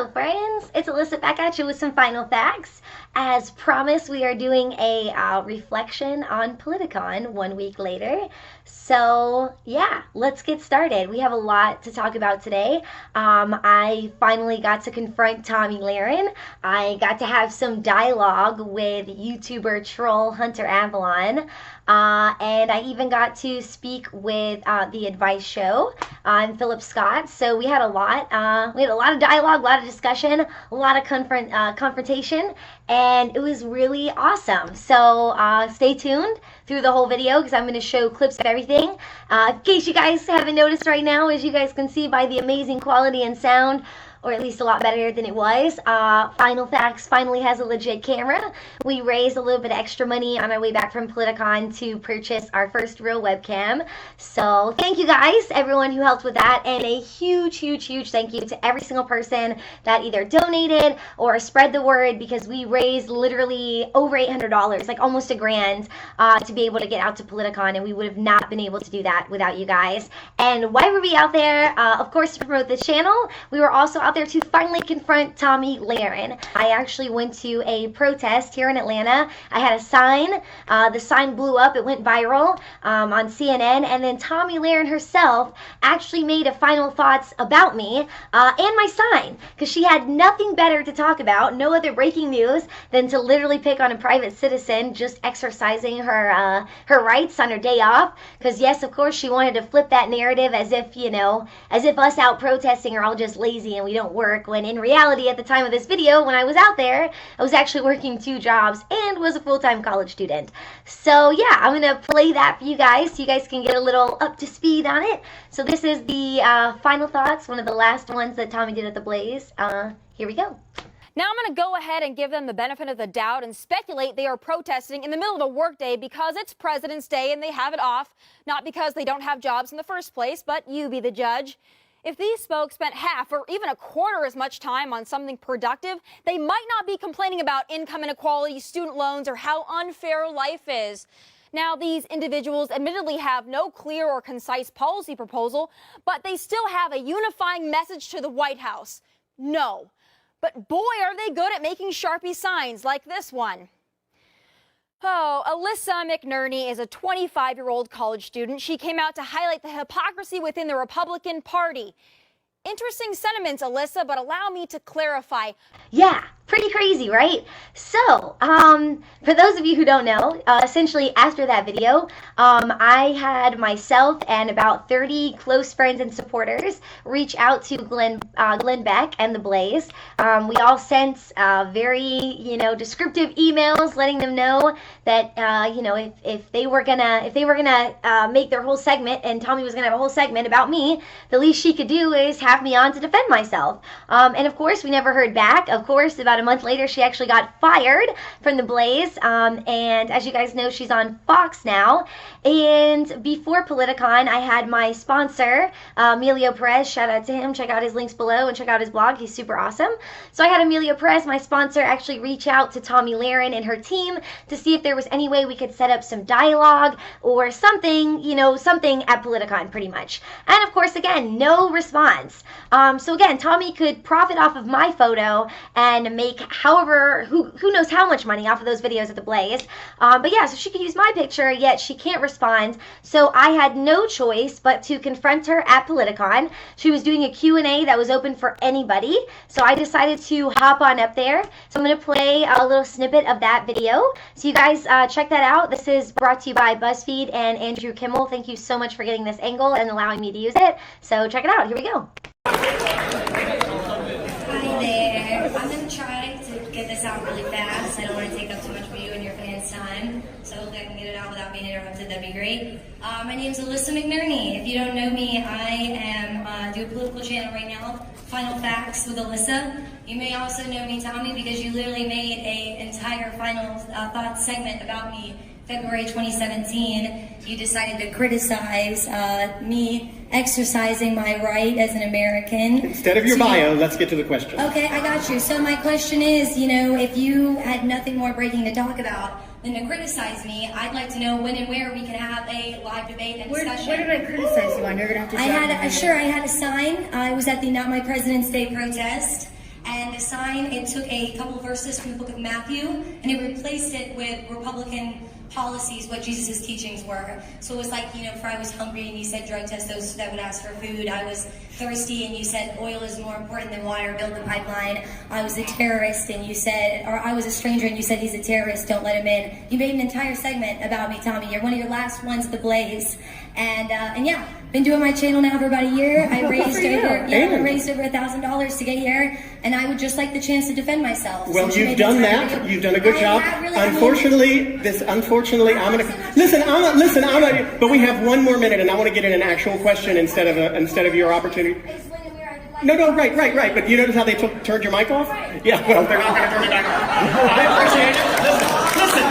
Hello friends, it's Alyssa back at you with some final facts. As promised, we are doing a reflection on Politicon 1 week later. So yeah, let's get started. We have a lot to talk about today. I finally got to confront Tomi Lahren. I got to have some dialogue with YouTuber troll Hunter Avallone. And I even got to speak with the Advice Show. I'm Philip Scott. So we had a lot. We had a lot of dialogue, a lot of discussion, a lot of confrontation, and it was really awesome. So stay tuned through the whole video because I'm going to show clips of everything. In case you guys haven't noticed right now, as you guys can see by the amazing quality and sound, or at least a lot better than it was. Final Facts finally has a legit camera. We raised a little bit of extra money on our way back from Politicon to purchase our first real webcam. So thank you guys, everyone who helped with that, and a huge thank you to every single person that either donated or spread the word, because we raised literally over $800, like almost $1,000, to be able to get out to Politicon, and we would have not been able to do that without you guys. And why were we out there? Of course, to promote this channel. We were also out there to finally confront Tomi Lahren. I actually went to a protest here in Atlanta. I had a sign. The sign blew up. It went viral on CNN. And then Tomi Lahren herself actually made a final thoughts about me and my sign, because she had nothing better to talk about, no other breaking news, than to literally pick on a private citizen just exercising her her rights on her day off. Because yes, of course, she wanted to flip that narrative as if, you know, as if us out protesting are all just lazy and we don't work, when in reality, at the time of this video, when I was out there, I was actually working 2 jobs and was a full-time college student. So yeah, I'm gonna play that for you guys so you guys can get a little up to speed on it. So this is the final thoughts, one of the last ones that Tomi did at the Blaze. Here we go. Now I'm going to go ahead and give them the benefit of the doubt and speculate they are protesting in the middle of a workday because it's President's Day and they have it off, not because they don't have jobs in the first place, but you be the judge. If these folks spent half or even a quarter as much time on something productive, they might not be complaining about income inequality, student loans, or how unfair life is. Now, these individuals admittedly have no clear or concise policy proposal, but they still have a unifying message to the White House. No. But boy, are they good at making Sharpie signs like this one. Oh, Alyssa McNerney is a 25-year-old college student. She came out to highlight the hypocrisy within the Republican Party. Interesting sentiments, Alyssa, but allow me to clarify. Yeah, pretty crazy, right? So, for those of you who don't know, essentially after that video, I had myself and about 30 close friends and supporters reach out to Glenn Beck and the Blaze. We all sent very, descriptive emails letting them know that, if they were gonna make their whole segment, and Tomi was gonna have a whole segment about me, the least she could do is have me on to defend myself. And of course, we never heard back. Of course, about a month later, she actually got fired from the Blaze. And as you guys know, she's on Fox now. And before Politicon, I had my sponsor, Emilio Perez. Shout out to him. Check out his links below and check out his blog. He's super awesome. So I had Emilio Perez, my sponsor, actually reach out to Tomi Lahren and her team to see if there was any way we could set up some dialogue or something, something at Politicon pretty much. And of course, again, no response. So again, Tomi could profit off of my photo and make however, who knows how much money off of those videos at the Blaze. But yeah, so she could use my picture, yet she can't respond. So I had no choice but to confront her at Politicon. She was doing a Q&A that was open for anybody. So I decided to hop on up there. So I'm going to play a little snippet of that video. So you guys check that out. This is brought to you by BuzzFeed and Andrew Kimmel. Thank you so much for getting this angle and allowing me to use it. So check it out. Here we go. Hi there. I'm going to try to get this out really fast. I don't want to take up too much of you and your fans' time, so hopefully I can get it out without being interrupted. That'd be great. My name's Alyssa McNerney. If you don't know me, I am do a political channel right now, Final Facts with Alyssa. You may also know me, Tomi, because you literally made an entire final thoughts segment about me February 2017. You decided to criticize me exercising my right as an American. Instead of your bio, let's get to the question. Okay, I got you. So my question is, if you had nothing more breaking to talk about than to criticize me, I'd like to know when and where we can have a live debate and discussion. Where did I criticize you on? You're gonna have to I had a sign. I was at the Not My President's Day protest. a sign, it took a couple verses from the book of Matthew, and it replaced it with Republican policies, what Jesus' teachings were. So it was like, if I was hungry and you said drug test those that would ask for food. I was thirsty and you said oil is more important than water, build the pipeline. I was a terrorist and you said, or I was a stranger and you said he's a terrorist, don't let him in. You made an entire segment about me, Tommy. You're one of your last ones at the Blaze. And yeah, been doing my channel now for about a year. I raised over $1,000 to get here, and I would just like the chance to defend myself. Well, you've done that. You've done a good job. Unfortunately, I'm gonna but we have one more minute, and I want to get in an actual question instead of your opportunity. No, right. But you notice how they turned your mic off? Yeah, well, they're not going to turn it back on. I appreciate it. Listen.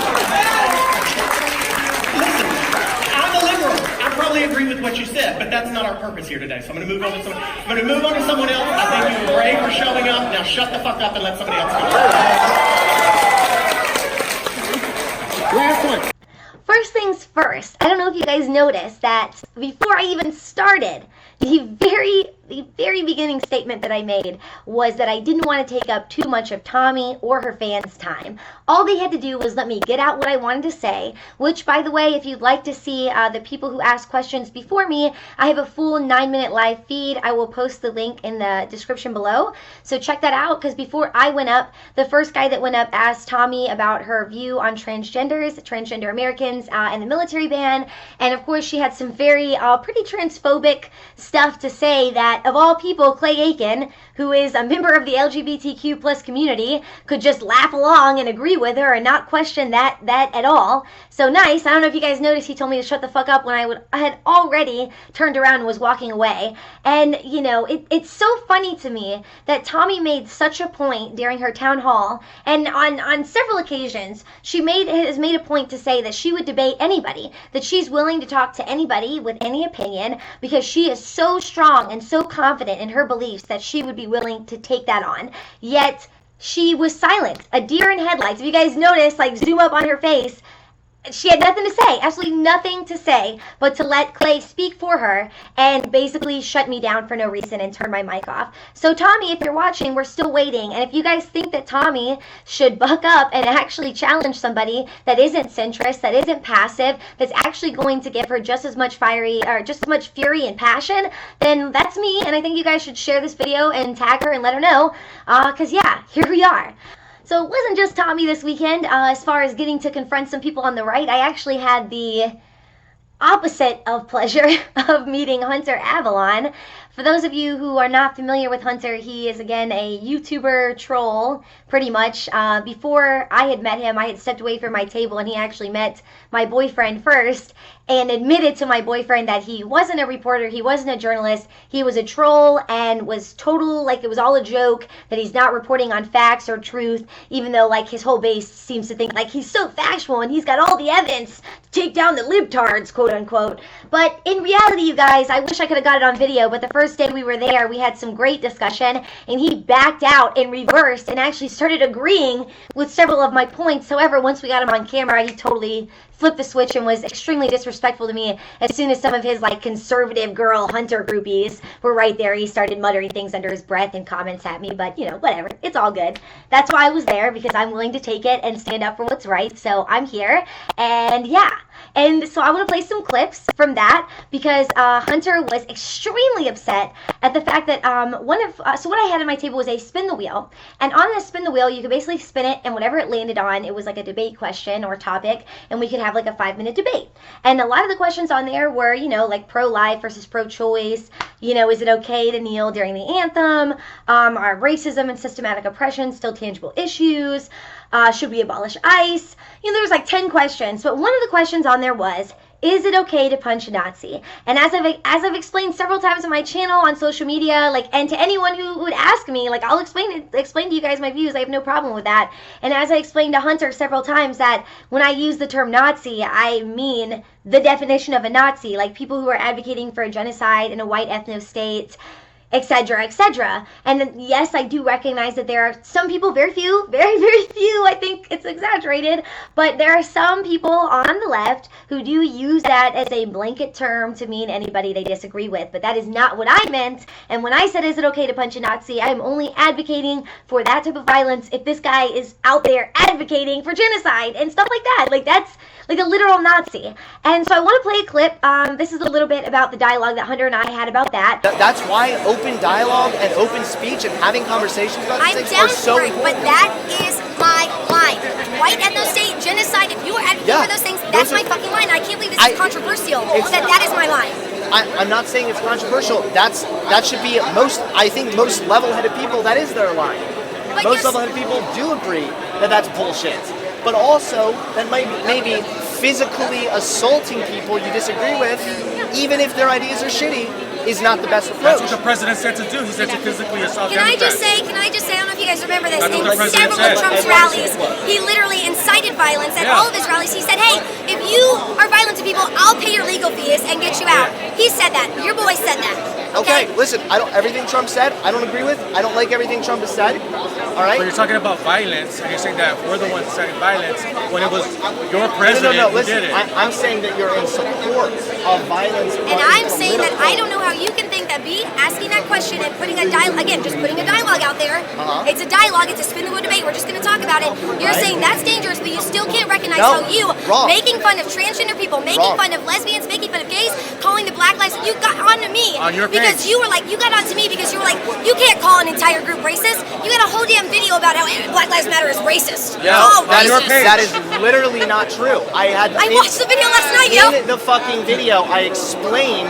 I'm a liberal. I probably agree with what you said, but that's not our purpose here today. So I'm going to move on to someone else. I thank you, Ray, for showing up. Now shut the fuck up and let somebody else go. Last one. First things first, I don't know if you guys noticed that before I even started, the very beginning statement that I made was that I didn't want to take up too much of Tomi or her fans' time. All they had to do was let me get out what I wanted to say, which, by the way, if you'd like to see the people who asked questions before me, I have a full 9-minute live feed. I will post the link in the description below. So check that out, because before I went up, the first guy that went up asked Tomi about her view on transgender Americans, and the military ban. And of course, she had some very pretty transphobic stuff to say that, of all people, Clay Aiken, who is a member of the LGBTQ plus community, could just laugh along and agree with her and not question that at all. So nice. I don't know if you guys noticed, he told me to shut the fuck up when I had already turned around and was walking away. And, it's so funny to me that Tomi made such a point during her town hall, and on several occasions, she has made a point to say that she would debate anybody, that she's willing to talk to anybody with any opinion, because she is so strong and so confident in her beliefs that she would be willing to take that on. Yet she was silent, a deer in headlights. If you guys notice, zoom up on her face, she had nothing to say, absolutely nothing to say, but to let Clay speak for her and basically shut me down for no reason and turn my mic off. So Tomi, if you're watching, we're still waiting. And if you guys think that Tomi should buck up and actually challenge somebody that isn't centrist, that isn't passive, that's actually going to give her just as much fury and passion, then that's me. And I think you guys should share this video and tag her and let her know, because yeah, here we are. So it wasn't just Tomi this weekend. As far as getting to confront some people on the right, I actually had the opposite of pleasure of meeting Hunter Avallone. For those of you who are not familiar with Hunter, he is, again, a YouTuber troll, pretty much. Before I had met him, I had stepped away from my table, and he actually met my boyfriend first and admitted to my boyfriend that he wasn't a reporter, he wasn't a journalist, he was a troll and was total, it was all a joke, that he's not reporting on facts or truth, even though, his whole base seems to think, he's so factual and he's got all the evidence to take down the libtards, quote unquote. But in reality, you guys, I wish I could have got it on video, but the first day we were there, we had some great discussion, and he backed out and reversed and actually started agreeing with several of my points. However, once we got him on camera, he totally flipped the switch and was extremely disrespectful to me. As soon as some of his conservative girl Hunter groupies were right there, he started muttering things under his breath and comments at me, but whatever, it's all good. That's why I was there, because I'm willing to take it and stand up for what's right. So I'm here, and yeah. And so I want to play some clips from that, because Hunter was extremely upset at the fact that so what I had on my table was a spin the wheel, and on this spin the wheel you could basically spin it, and whatever it landed on, it was a debate question or topic, and we could have a 5-minute debate. And a lot of the questions on there were pro-life versus pro-choice, is it okay to kneel during the anthem, are racism and systematic oppression still tangible issues, should we abolish ICE? There was 10 questions, but one of the questions on there was, is it okay to punch a Nazi? And as I've explained several times on my channel, on social media, and to anyone who would ask me, I'll explain to you guys my views. I have no problem with that. And as I explained to Hunter several times, that when I use the term Nazi, I mean the definition of a Nazi, people who are advocating for a genocide in a white ethno state. etc., etc. And then, yes, I do recognize that there are some people, very few, very, very few, I think it's exaggerated, but there are some people on the left who do use that as a blanket term to mean anybody they disagree with. But that is not what I meant. And when I said, is it okay to punch a Nazi, I'm only advocating for that type of violence if this guy is out there advocating for genocide and stuff like that. Like, that's like a literal Nazi. And so I want to play a clip. This is a little bit about the dialogue that Hunter and I had about that. That's why open dialogue and open speech and having conversations about these things are so important. But that is my line. White ethno-state, genocide, if you are advocating for those things, that's my fucking line. I can't believe this is controversial. That is my line. I'm not saying it's controversial. That should be I think most level-headed people, that is their line. But most level-headed people do agree that that's bullshit. But also, that maybe physically assaulting people you disagree with, even if their ideas are shitty, is not the best approach. That's what the president said to do. He said to physically assault Can I just say, I don't know if you guys remember this, in several of Trump's rallies, he literally incited violence at all of his rallies. He said, hey, if you are violent to people, I'll pay your legal fees and get you out. He said that. Your boy said that. Okay, listen, everything Trump said, I don't agree with. I don't like everything Trump has said. All right? But you're talking about violence, and you're saying that we're the ones inciting violence when it was your president who listen, did it. I'm saying that you're in support of violence. And I'm saying that I don't know how you can think that me asking that question and putting a dialogue, again, just putting a dialogue out there, it's a dialogue, it's a spin the wheel debate, we're just going to talk about it. You're saying that's dangerous, but you still can't recognize how you, making fun of transgender people, making fun of lesbians, making fun of gays, calling the Black Lives, you got onto me. On your page. Because you were like, you got onto me because you were like, you can't call an entire group racist. You got a whole damn video about how Black Lives Matter is racist. Yeah, that is literally not true. I watched the video last night, yo. In the fucking video, I explained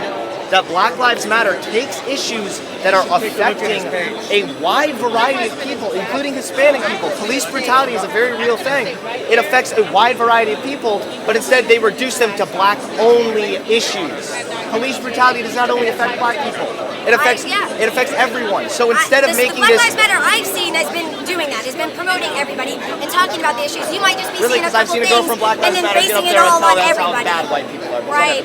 that Black Lives Matter takes issues that are affecting a wide variety of people, including Hispanic people. Police brutality is a very real thing. It affects a wide variety of people, but instead they reduce them to black-only issues. Police brutality does not only affect black people. It affects everyone. So instead of making Black this... Lives Matter I've seen has been doing that, has been promoting everybody and talking about the issues. You might just be seeing a couple things and then basing it all on everybody. Bad white people are. Right.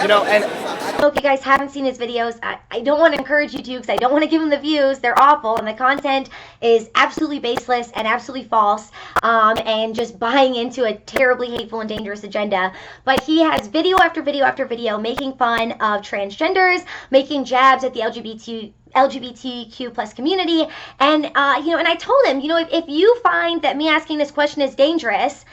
You know, and I hope you guys haven't seen his videos. I don't want to encourage you to because I don't want to give him the views. They're awful, and the content is absolutely baseless and absolutely false, and just buying into a terribly hateful and dangerous agenda. But he has video after video after video making fun of transgenders, making jabs at the LGBTQ plus community, and and I told him, if you find that me asking this question is dangerous,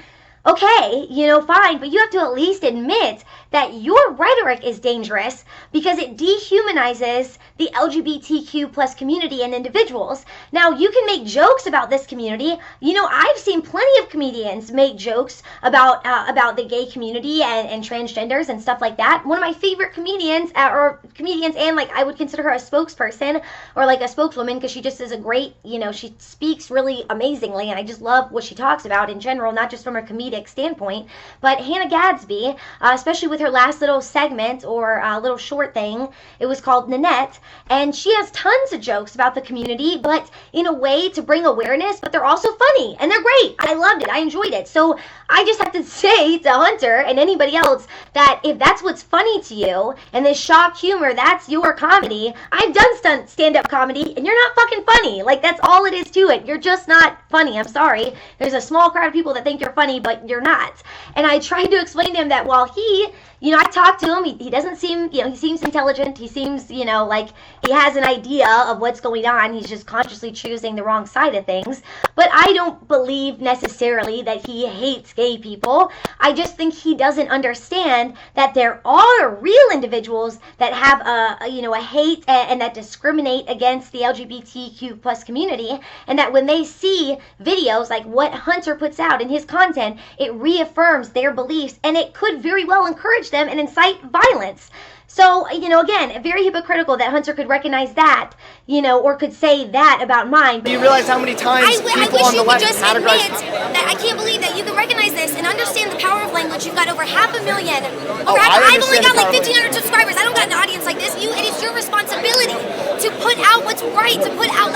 okay, fine, but you have to at least admit that your rhetoric is dangerous because it dehumanizes the LGBTQ plus community and individuals. Now, you can make jokes about this community. I've seen plenty of comedians make jokes about the gay community and transgenders and stuff like that. One of my favorite comedians, and like I would consider her a spokesperson or like a spokeswoman because she just is a great, she speaks really amazingly, and I just love what she talks about in general, not just from a comedic standpoint. But Hannah Gadsby, especially with her last little segment or little short thing, it was called Nanette, and she has tons of jokes about the community, but in a way to bring awareness, but they're also funny and they're great. I loved it. I enjoyed it. So I just have to say to Hunter and anybody else that if that's what's funny to you and this shock humor, that's your comedy. I've done stand-up comedy and you're not fucking funny. Like, that's all it is to it. You're just not funny. I'm sorry. There's a small crowd of people that think you're funny, but you're not. And I tried to explain to him that while he, I talked to him, he doesn't seem, he seems intelligent. He seems, like he has an idea of what's going on. He's just consciously choosing the wrong side of things. But I don't believe necessarily that he hates gay people. I just think he doesn't understand that there are real individuals that have a hate and that discriminate against the LGBTQ plus community, and that when they see videos like what Hunter puts out in his content, it reaffirms their beliefs, and it could very well encourage them and incite violence. So, again, very hypocritical that Hunter could recognize that, or could say that about mine. Do you realize how many times people on the left categorize... that I can't believe that you can recognize this and understand the power of language. You've got over 500,000. I've only got like 1,500 subscribers. I don't got an audience like this. It is your responsibility to put out what's right, to put out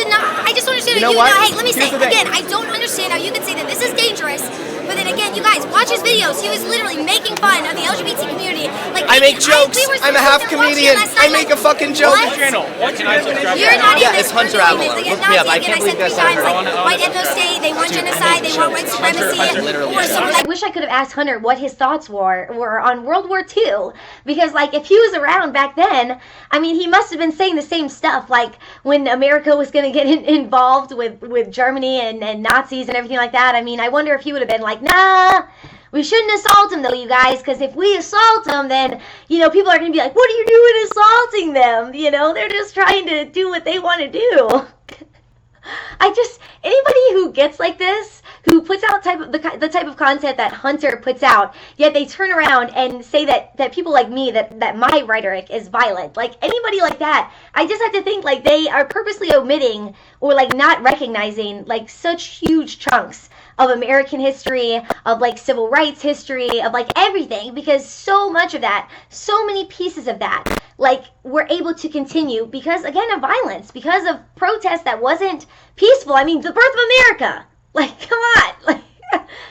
I just don't understand hey, let me say, again, I don't understand how you can say that this is dangerous, But then again, you guys, watch his videos. He was literally making fun of the LGBT community. Like, I make jokes. I'm a half comedian. I make a fucking joke. What? You're not in this. Hunter Avallone. Look me up. I can't believe that's times, like, white ethno state, they want genocide, they want white supremacy, or something I wish I could have asked Hunter what his thoughts were on World War II, because like if he was around back then, I mean, he must have been saying the same stuff, like when America was going to get involved with Germany and Nazis and everything like that. I mean, I wonder if he would have been like, nah, we shouldn't assault them though, you guys, because if we assault them, then, you know, people are going to be like, what are you doing assaulting them? You know, they're just trying to do what they want to do. Anybody who gets like this, who puts out the type of content that Hunter puts out, yet they turn around and say that people like me, that my rhetoric is violent. Like, anybody like that, I just have to think like they are purposely omitting or like not recognizing like such huge chunks of American history, of like civil rights history, of like everything, because so much of that, so many pieces of that, like, were able to continue because, again, of violence, because of protest that wasn't peaceful. I mean, the birth of America. Like, come on. Like,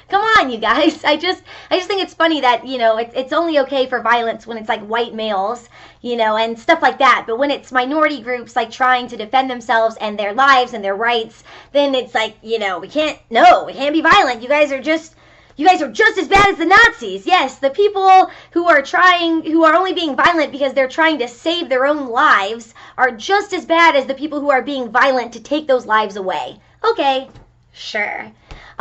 come on, you guys. I just think it's funny that, you know, it's only okay for violence when it's like white males, you know, and stuff like that. But when it's minority groups like trying to defend themselves and their lives and their rights, then it's like, you know, we can't be violent. You guys are just as bad as the Nazis. Yes, the people who are only being violent because they're trying to save their own lives are just as bad as the people who are being violent to take those lives away. Okay, sure.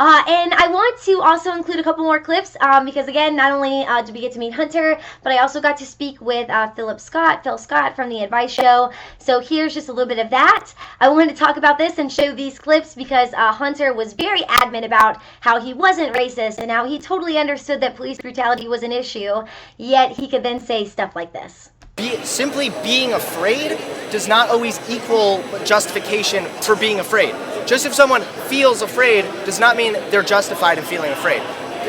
And I want to also include a couple more clips because, again, not only did we get to meet Hunter, but I also got to speak with Phil Scott from the Advice Show. So here's just a little bit of that. I wanted to talk about this and show these clips because Hunter was very adamant about how he wasn't racist and how he totally understood that police brutality was an issue, yet he could then say stuff like this. Simply being afraid does not always equal justification for being afraid. Just if someone feels afraid does not mean they're justified in feeling afraid.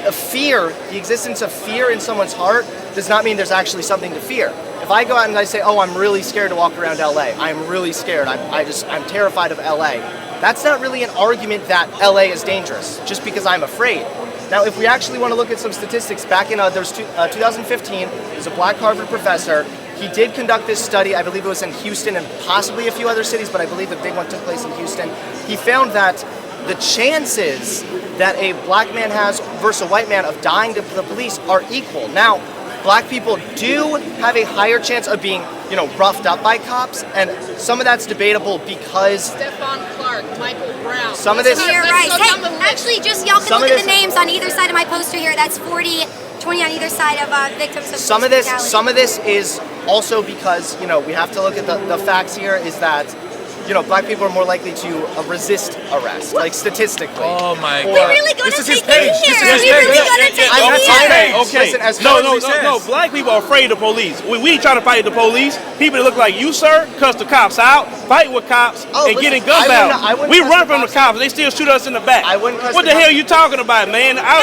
The existence of fear in someone's heart does not mean there's actually something to fear. If I go out and I say, oh, I'm really scared to walk around LA, I'm really scared, I'm terrified of LA, that's not really an argument that LA is dangerous, just because I'm afraid. Now, if we actually want to look at some statistics, back in 2015, there's a black Harvard professor. He did conduct this study, I believe it was in Houston and possibly a few other cities, but I believe the big one took place in Houston. He found that the chances that a black man has versus a white man of dying to the police are equal. Now, black people do have a higher chance of being, you know, roughed up by cops, and some of that's debatable because Stephon Clark, Michael Brown. Some of this. You're right. Hey, actually, just y'all can look at the names on either side of my poster here. That's 40, 20 on either side of victims of some of this is also because, you know, we have to look at the facts here is that, you know, black people are more likely to resist arrest, like statistically. Oh my God. We really gonna take it here. This is We really gonna take it here. Okay. Listen, No. Black people are afraid of police. We ain't trying to fight the police. People that look like you, sir, cuss the cops out, fight with cops, and getting gun battles. We run from the cops. They still shoot us in the back. What the hell are you talking about, man?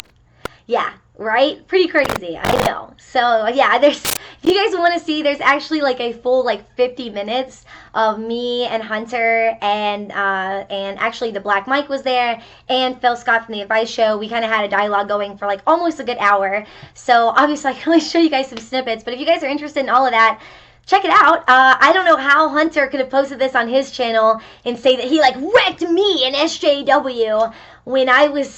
Yeah, right? Pretty crazy, I know. So, yeah, if you guys want to see, there's actually like a full like 50 minutes of me and Hunter and actually the Black Mike was there and Phil Scott from the Advice Show. We kind of had a dialogue going for like almost a good hour. So, obviously, I can only show you guys some snippets, but if you guys are interested in all of that, check it out. I don't know how Hunter could have posted this on his channel and say that he like wrecked me in SJW when I was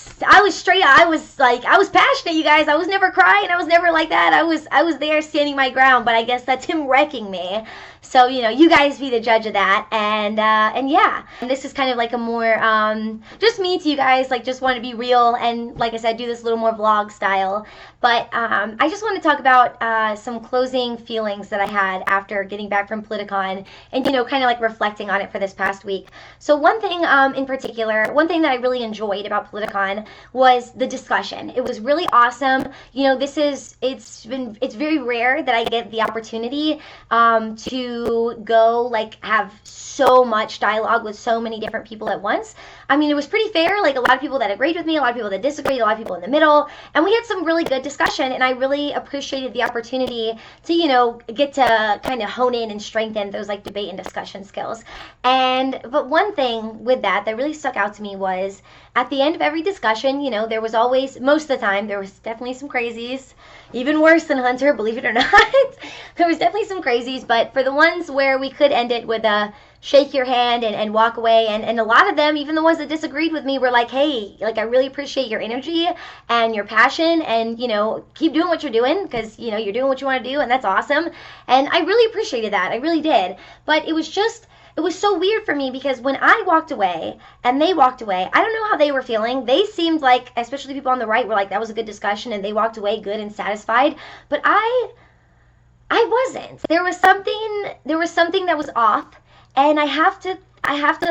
straight up. I was passionate, you guys. I was never crying. I was never like that. I was there standing my ground, but I guess that's him wrecking me. So, you know, you guys be the judge of that. And yeah, and this is kind of like a more, just me to you guys, like just want to be real. And like I said, do this a little more vlog style. But I just want to talk about some closing feelings that I had after getting back from Politicon and, you know, kind of like reflecting on it for this past week. So one thing in particular, one thing that I really enjoyed about Politicon was the discussion. It was really awesome. You know, it's very rare that I get the opportunity to go like have so much dialogue with so many different people at once. I mean, it was pretty fair. Like a lot of people that agreed with me, a lot of people that disagreed, a lot of people in the middle, and we had some really good discussion, and I really appreciated the opportunity to, you know, get to kind of hone in and strengthen those like debate and discussion skills. But one thing with that really stuck out to me was at the end of every discussion, there was always, most of the time, there was definitely some crazies, even worse than Hunter, believe it or not. There was definitely some crazies, but for the ones where we could end it with a shake your hand and walk away, and a lot of them, even the ones that disagreed with me, were like, hey, like, I really appreciate your energy and your passion, and keep doing what you're doing, because you're doing what you want to do, and that's awesome. And I really appreciated that. I really did. But it was so weird for me, because when I walked away and they walked away, I don't know how they were feeling. They seemed like, especially people on the right, were like, that was a good discussion, and they walked away good and satisfied. But I wasn't. There was something that was off. And I have to,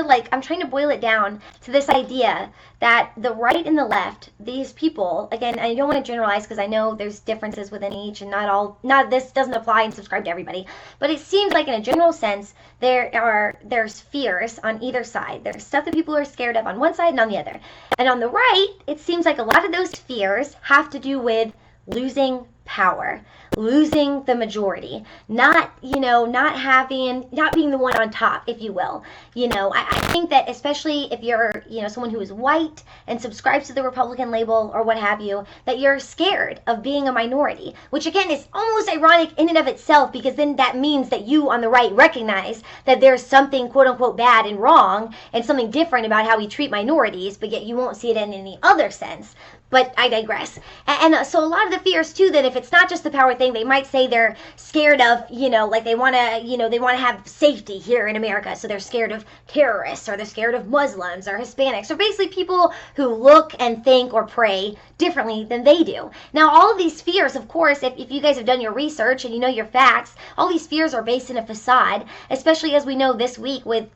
like, I'm trying to boil it down to this idea that the right and the left, these people, again, I don't want to generalize, because I know there's differences within each, and not this doesn't apply and subscribe to everybody, but it seems like in a general sense, there's fears on either side. There's stuff that people are scared of on one side and on the other. And on the right, it seems like a lot of those fears have to do with losing power, losing the majority, not being the one on top, if you will. I think that especially if you're, someone who is white and subscribes to the Republican label or what have you, that you're scared of being a minority, which again is almost ironic in and of itself, because then that means that you on the right recognize that there's something quote unquote bad and wrong and something different about how we treat minorities, but yet you won't see it in any other sense. But I digress. And so a lot of the fears too, that if it's not just the power thing, they might say they're scared of, like they want to have safety here in America. So they're scared of terrorists, or they're scared of Muslims or Hispanics, or basically people who look and think or pray differently than they do. Now, all of these fears, of course, if you guys have done your research and you know your facts, all these fears are based in a facade, especially as we know this week with,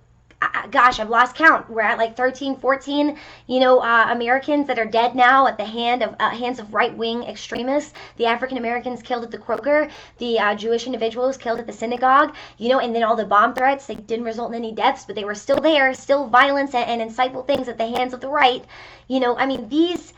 gosh, I've lost count. We're at like 13, 14, Americans that are dead now at the hands of right-wing extremists. The African Americans killed at the Kroger, the Jewish individuals killed at the synagogue, and then all the bomb threats. They didn't result in any deaths, but they were still there, still violence and insightful things at the hands of the right. These,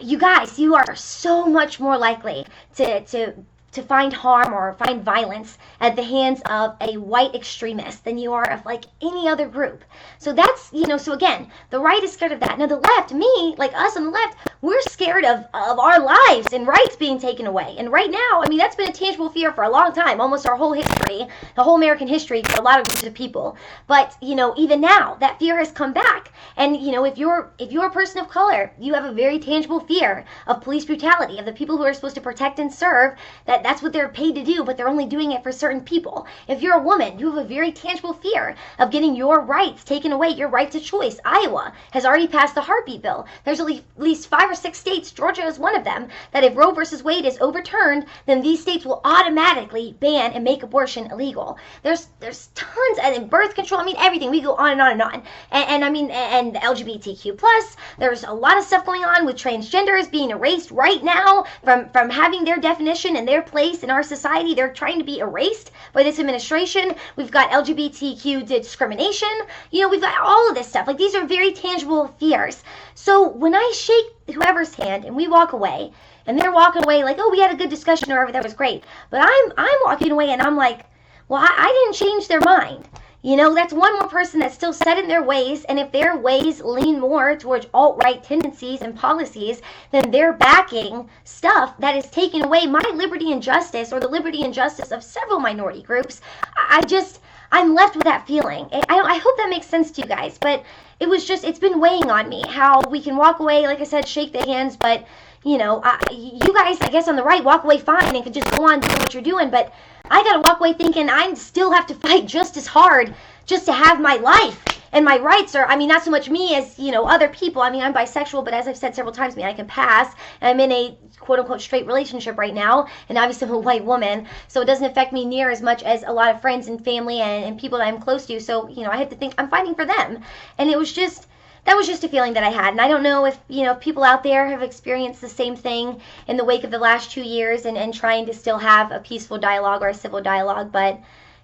you guys, you are so much more likely to find harm or find violence at the hands of a white extremist than you are of like any other group. So that's, so again, the right is scared of that. Now the left, me, like us on the left, we're scared of our lives and rights being taken away. And right now, that's been a tangible fear for a long time, almost our whole history, the whole American history for a lot of groups of people. But, even now, that fear has come back. And, if you're a person of color, you have a very tangible fear of police brutality, of the people who are supposed to protect and serve, that's what they're paid to do, but they're only doing it for certain people. If you're a woman, you have a very tangible fear of getting your rights taken away, your right to choice. Iowa has already passed the heartbeat bill. There's at least 5 or 6 states, Georgia is one of them, that if Roe versus Wade is overturned, then these states will automatically ban and make abortion illegal. There's tons, and birth control, everything. We go on and on and on. And the LGBTQ+, there's a lot of stuff going on with transgenders being erased right now from having their definition and their place in our society. They're trying to be erased by this administration. We've got LGBTQ discrimination. We've got all of this stuff. Like, these are very tangible fears. So when I shake whoever's hand and we walk away, and they're walking away like, oh, we had a good discussion or whatever, that was great. But I'm walking away and I'm like, well, I didn't change their mind. That's one more person that's still set in their ways, and if their ways lean more towards alt-right tendencies and policies, then they're backing stuff that is taking away my liberty and justice, or the liberty and justice of several minority groups. I'm left with that feeling. I hope that makes sense to you guys, but it's been weighing on me how we can walk away, like I said, shake the hands, but you guys, I guess on the right, walk away fine and can just go on doing what you're doing, but I gotta walk away thinking I still have to fight just as hard just to have my life. And my rights are, not so much me as, other people. I'm bisexual, but as I've said several times, I can pass. And I'm in a quote-unquote straight relationship right now. And obviously I'm a white woman, so it doesn't affect me near as much as a lot of friends and family and people that I'm close to. So, I have to think I'm fighting for them. And that was just a feeling that I had. And I don't know if, people out there have experienced the same thing in the wake of the last 2 years and trying to still have a peaceful dialogue or a civil dialogue. But,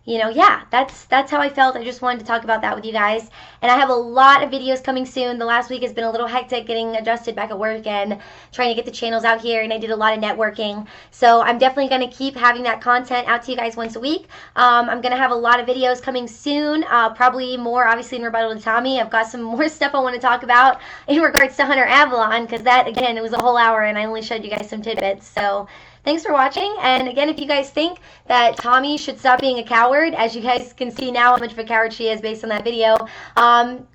yeah, that's how I felt. I just wanted to talk about that with you guys. And I have a lot of videos coming soon. The last week has been a little hectic getting adjusted back at work and trying to get the channels out here, and I did a lot of networking. So I'm definitely going to keep having that content out to you guys once a week. I'm going to have a lot of videos coming soon, probably more obviously in rebuttal to Tomi. I've got some more stuff I want to talk about in regards to Hunter Avallone, because that, again, it was a whole hour and I only showed you guys some tidbits. So thanks for watching, and again, if you guys think that Tomi should stop being a coward, as you guys can see now how much of a coward she is based on that video,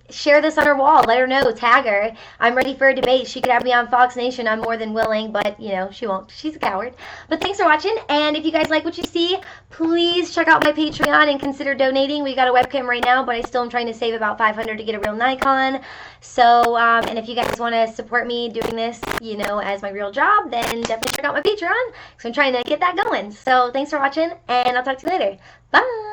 share this on her wall, let her know, tag her. I'm ready for a debate. She could have me on Fox Nation. I'm more than willing, but, she won't. She's a coward. But thanks for watching, and if you guys like what you see, please check out my Patreon and consider donating. We got a webcam right now, but I still am trying to save about $500 to get a real Nikon. So, and if you guys want to support me doing this, as my real job, then definitely check out my Patreon, because I'm trying to get that going. So thanks for watching, and I'll talk to you later. Bye!